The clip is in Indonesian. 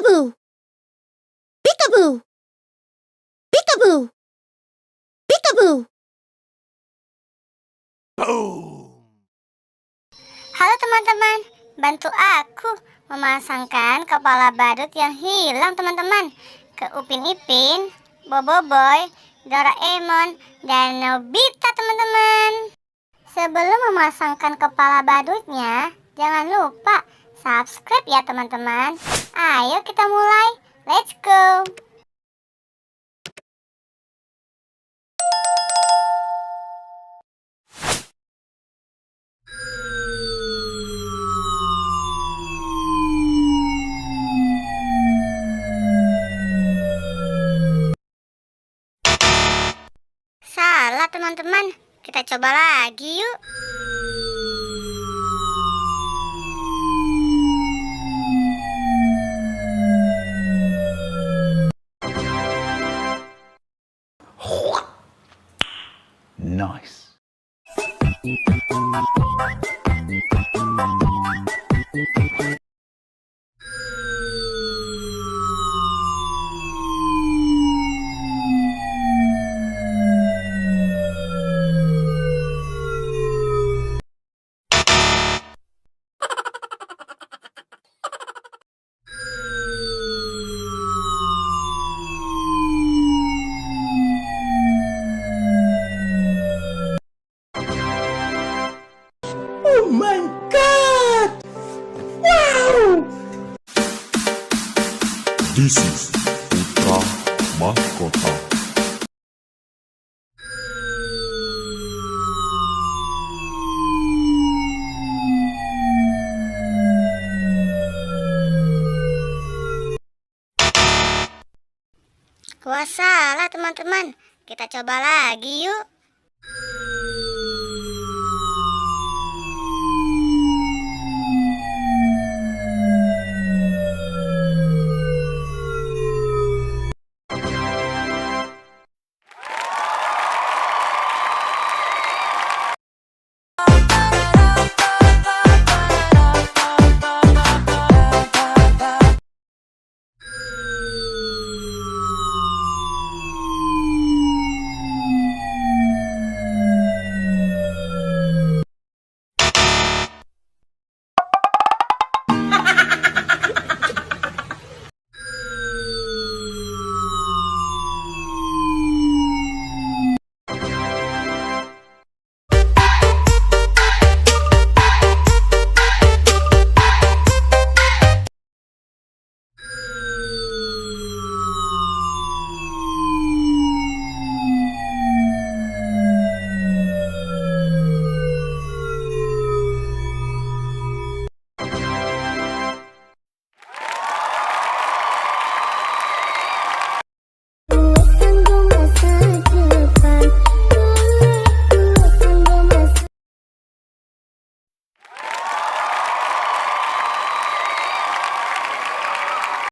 Peekaboo! Peekaboo! Peekaboo! Peekaboo! Halo teman-teman, bantu aku memasangkan kepala badut yang hilang teman-teman ke Upin Ipin, Boboiboy, Doraemon, dan Nobita teman-teman. Sebelum memasangkan kepala badutnya, jangan lupa subscribe ya teman-teman. Ayo kita mulai, let's go. Salah teman-teman, kita coba lagi yuk. Nice. Oh my God! Wow! This is Putra Mahkota. Wah salah teman-teman, kita coba lagi yuk.